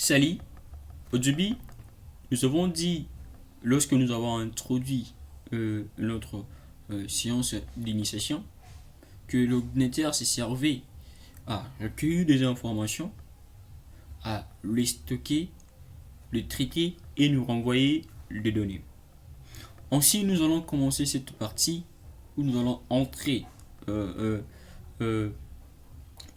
Salut, au début, nous avons dit, lorsque nous avons introduit notre séance d'initiation, que l'ordinateur s'est servi à recueillir des informations, à les stocker, les traiter et nous renvoyer des données. Ainsi, nous allons commencer cette partie où nous allons entrer euh, euh,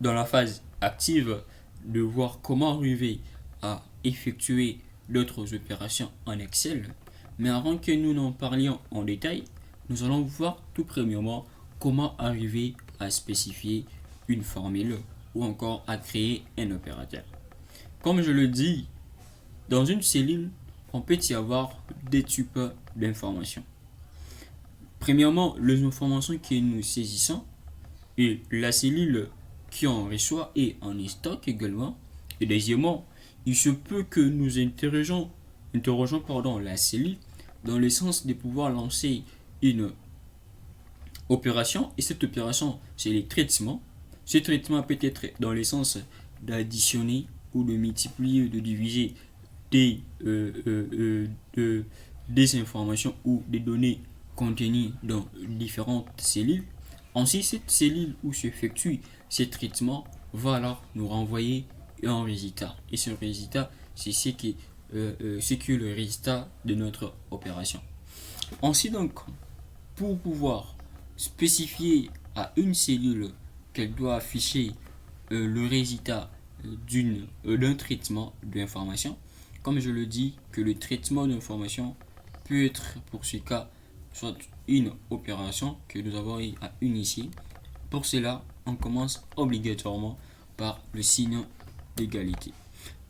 dans la phase active de voir comment arriver à effectuer d'autres opérations en Excel. Mais avant que nous n'en parlions en détail, nous allons voir tout premièrement comment arriver à spécifier une formule ou encore à créer un opérateur. Comme je le dis, dans une cellule, on peut y avoir deux types d'informations. Premièrement, les informations que nous saisissons et la cellule qui en reçoit et en stocke également. Et deuxièmement, il se peut que nous interrogeons la cellule dans le sens de pouvoir lancer une opération. Et cette opération, c'est les traitements. Ce traitement peut être dans le sens d'additionner ou de multiplier, de diviser des, des informations ou des données contenues dans différentes cellules. Ensuite, cette cellule où s'effectue ces traitements va alors nous renvoyer un résultat. Et ce résultat, c'est ce qui est le résultat de notre opération. Ensuite, donc, pour pouvoir spécifier à une cellule qu'elle doit afficher le résultat d'un traitement d'information, comme je le dis, que le traitement d'information peut être pour ce cas soit une opération que nous avons à initier. Pour cela, on commence obligatoirement par le signe d'égalité.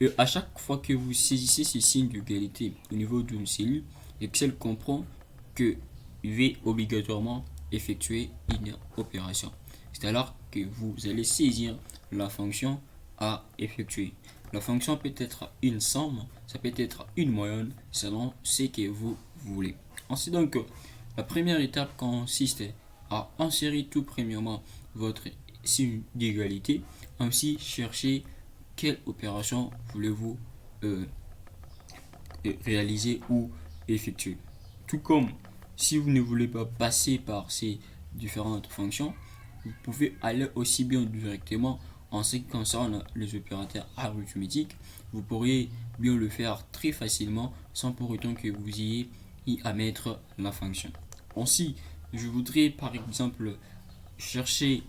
Et à chaque fois que vous saisissez ce signe d'égalité au niveau d'une cellule, Excel comprend que il va obligatoirement effectuer une opération. C'est alors que vous allez saisir la fonction à effectuer. La fonction peut être une somme, ça peut être une moyenne, selon ce que vous voulez. Ensuite, donc, la première étape consiste à insérer tout premièrement votre signe d'égalité, ainsi chercher quelle opération voulez-vous euh, réaliser ou effectuer. Tout comme si vous ne voulez pas passer par ces différentes fonctions, vous pouvez aller aussi bien directement en ce qui concerne les opérateurs arithmétiques. Vous pourriez bien le faire très facilement sans pour autant que vous ayez à mettre la fonction. Ainsi, je voudrais par exemple chercher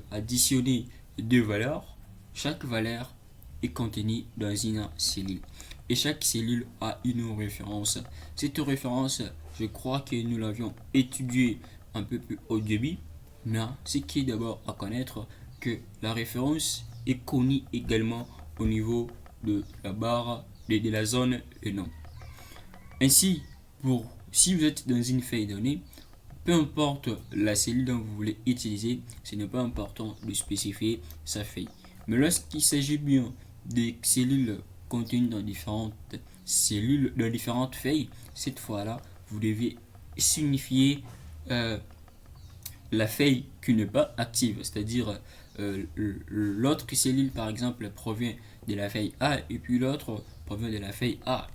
additionner deux valeurs. Chaque valeur est contenue dans une cellule et chaque cellule a une référence. Cette référence, je crois que nous l'avions étudiée un peu plus au début, mais ce qui est d'abord à connaître, que la référence est connue également au niveau de la barre de la zone et nom. Ainsi, si vous êtes dans une feuille donnée, peu importe la cellule dont vous voulez utiliser, ce n'est pas important de spécifier sa feuille. Mais lorsqu'il s'agit bien des cellules contenues dans différentes cellules, dans différentes feuilles, cette fois-là, vous devez signifier la feuille qui n'est pas active, c'est-à-dire l'autre cellule par exemple provient de la feuille A et puis l'autre provient de la feuille A.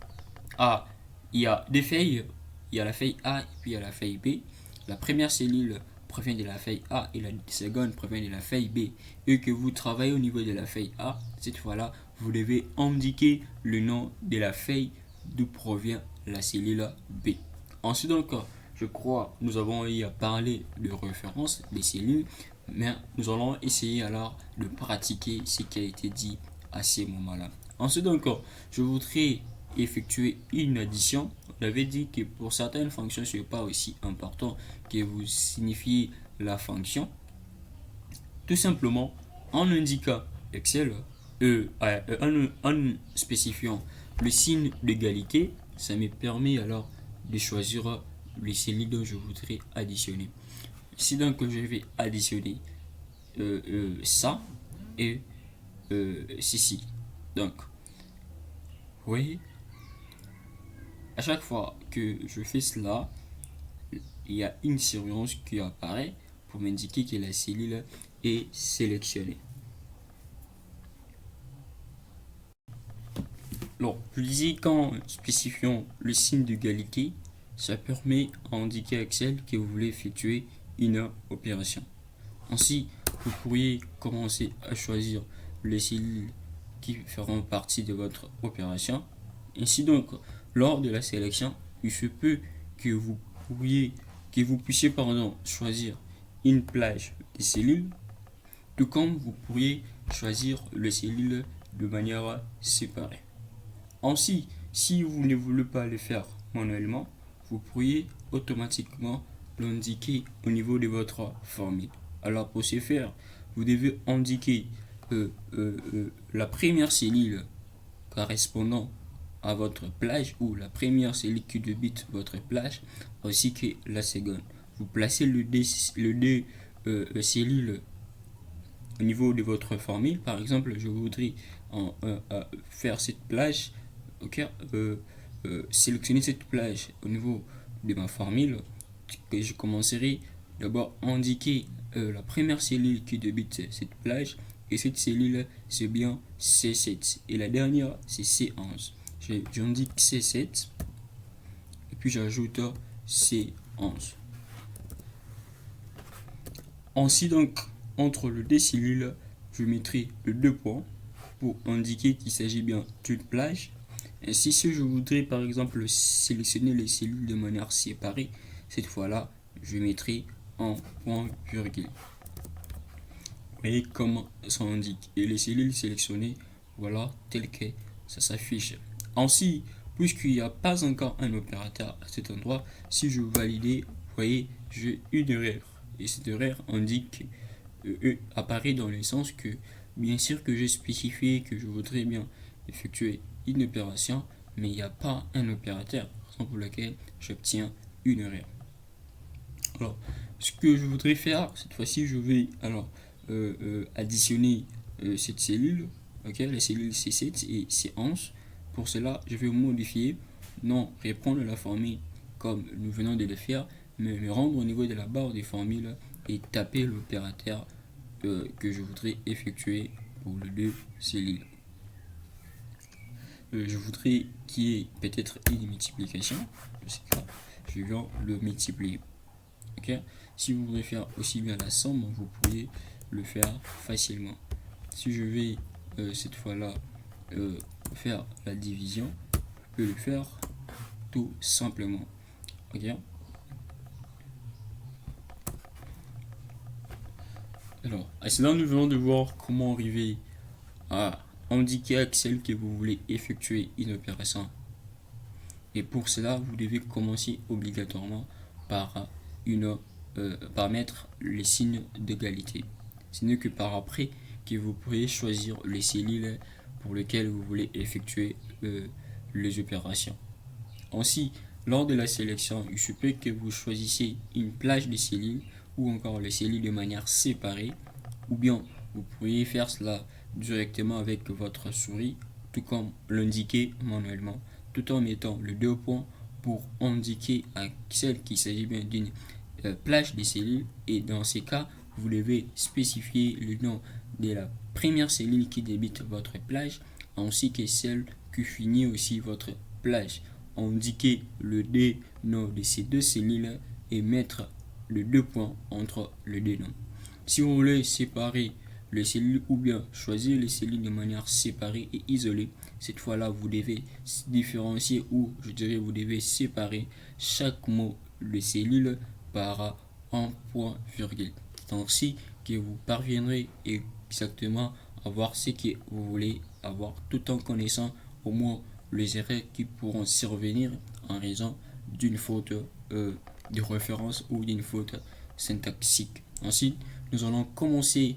A, il y a des feuilles, il y a la feuille A et puis il y a la feuille B. La première cellule provient de la feuille A et la seconde provient de la feuille B. Et que vous travaillez au niveau de la feuille A, cette fois-là, vous devez indiquer le nom de la feuille d'où provient la cellule B. Ensuite, donc, je crois, nous avons eu à parler de référence des cellules, mais nous allons essayer alors de pratiquer ce qui a été dit à ces moments-là. Ensuite, donc, je voudrais effectuer une addition. On avait dit que pour certaines fonctions, ce n'est pas aussi important que vous signifiez la fonction. Tout simplement, en indiquant Excel, en spécifiant le signe d'égalité, ça me permet alors de choisir les cellules dont je voudrais additionner. Si donc je vais additionner ça et ceci. Donc, vous voyez, à chaque fois que je fais cela, il y a une surveillance qui apparaît pour m'indiquer que la cellule est sélectionnée. Alors, je disais qu'en spécifiant le signe d'égalité, ça permet à indiquer à Excel que vous voulez effectuer une opération. Ainsi, vous pourriez commencer à choisir les cellules qui feront partie de votre opération. Ainsi donc, lors de la sélection, il se peut que vous puissiez choisir une plage de cellules, tout comme vous pourriez choisir les cellules de manière séparée. Ainsi, si vous ne voulez pas le faire manuellement, vous pourriez automatiquement l'indiquer au niveau de votre formule. Alors pour ce faire, vous devez indiquer la première cellule correspondant à votre plage ou la première cellule qui débute votre plage ainsi que la seconde. Vous placez le dé cellule au niveau de votre formule. Par exemple, je voudrais faire cette plage, ok, sélectionner cette plage au niveau de ma formule. Que je commencerai d'abord à indiquer la première cellule qui débute cette plage, et cette cellule c'est bien C7 et la dernière c'est C11. J'indique C7 et puis j'ajoute C11. Ainsi donc, entre les deux cellules, je mettrai le 2 points pour indiquer qu'il s'agit bien d'une plage. Ainsi, si je voudrais par exemple sélectionner les cellules de manière séparée, cette fois-là, je mettrai un point virgule. Vous voyez comment ça indique. Et les cellules sélectionnées, voilà, tel que ça s'affiche. Ainsi, puisqu'il n'y a pas encore un opérateur à cet endroit, si je valide, vous voyez, j'ai une erreur. Et cette erreur indique, apparaît dans le sens que, bien sûr que j'ai spécifié que je voudrais bien effectuer une opération, mais il n'y a pas un opérateur, raison pour laquelle j'obtiens une erreur. Alors, ce que je voudrais faire, cette fois-ci, je vais additionner cette cellule, okay, la cellule C7 et C11. Pour cela, je vais modifier, non répondre à la formule comme nous venons de le faire, mais me rendre au niveau de la barre des formules et taper l'opérateur que je voudrais effectuer pour les deux cellules. Je voudrais qu'il y ait peut-être une multiplication, je viens le multiplier. Okay. Si vous voulez faire aussi bien la somme, vous pouvez le faire facilement. Si je vais cette fois-là faire la division, je peux le faire tout simplement. Okay. Alors, à cela, nous venons de voir comment arriver à indiquer à Excel que vous voulez effectuer une opération. Et pour cela, vous devez commencer obligatoirement par mettre les signes d'égalité. Ce n'est que par après que vous pourrez choisir les cellules pour lesquelles vous voulez effectuer les opérations. Ainsi, lors de la sélection, il se peut que vous choisissiez une plage de cellules ou encore les cellules de manière séparée, ou bien vous pourriez faire cela directement avec votre souris, tout comme l'indiquer manuellement, tout en mettant le 2 points pour indiquer à celle qu'il s'agit bien d'une plage de cellules. Et dans ces cas, vous devez spécifier le nom de la première cellule qui débute votre plage, ainsi que celle qui finit aussi votre plage. Indiquer le nom de ces deux cellules et mettre le 2 points entre les deux noms. Si vous voulez séparer les cellules ou bien choisir les cellules de manière séparée et isolée, cette fois-là, vous devez différencier ou je dirais vous devez séparer chaque mot de cellule par un point virgule. C'est ainsi que vous parviendrez exactement à voir ce que vous voulez avoir tout en connaissant au moins les erreurs qui pourront survenir en raison d'une faute de référence ou d'une faute syntaxique. Ensuite, nous allons commencer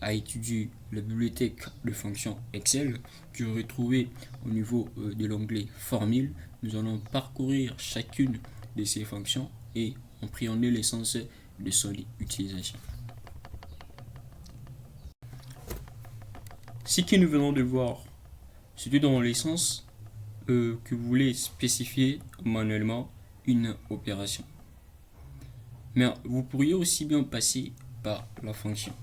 à étudier la bibliothèque de fonctions Excel que vous retrouvez au niveau de l'onglet Formule. Nous allons parcourir chacune de ces fonctions et appréhender l'essence de son utilisation. Ce que nous venons de voir, c'était dans l'essence que vous voulez spécifier manuellement une opération. Mais vous pourriez aussi bien passer par la fonction.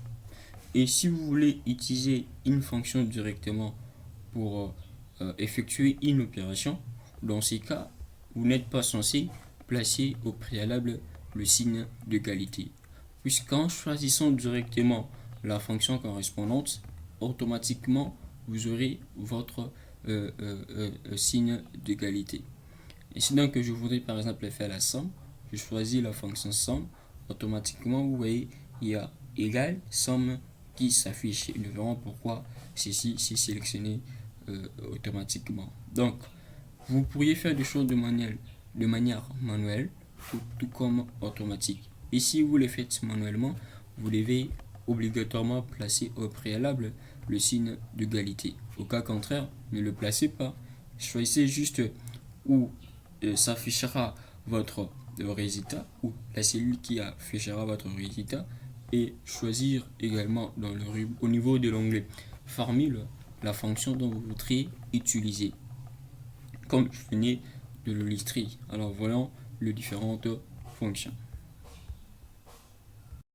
Et si vous voulez utiliser une fonction directement pour effectuer une opération. Dans ces cas, vous n'êtes pas censé placer au préalable le signe d'égalité, puisqu'en choisissant directement la fonction correspondante, automatiquement vous aurez votre signe d'égalité. Ici donc que je voudrais par exemple faire la somme, je choisis la fonction somme, automatiquement vous voyez il y a égal somme qui s'affiche. Nous verrons pourquoi ceci c'est sélectionné automatiquement. Donc vous pourriez faire des choses de manière manuelle tout comme automatique. Et si vous les faites manuellement, vous devez obligatoirement placer au préalable le signe d'égalité. Au cas contraire, ne le placez pas. Choisissez juste où s'affichera votre résultat ou la cellule qui affichera votre résultat et choisir également au niveau de l'onglet formule la fonction dont vous voudrez utiliser, comme je venais de le lister. Alors voyons les différentes fonctions.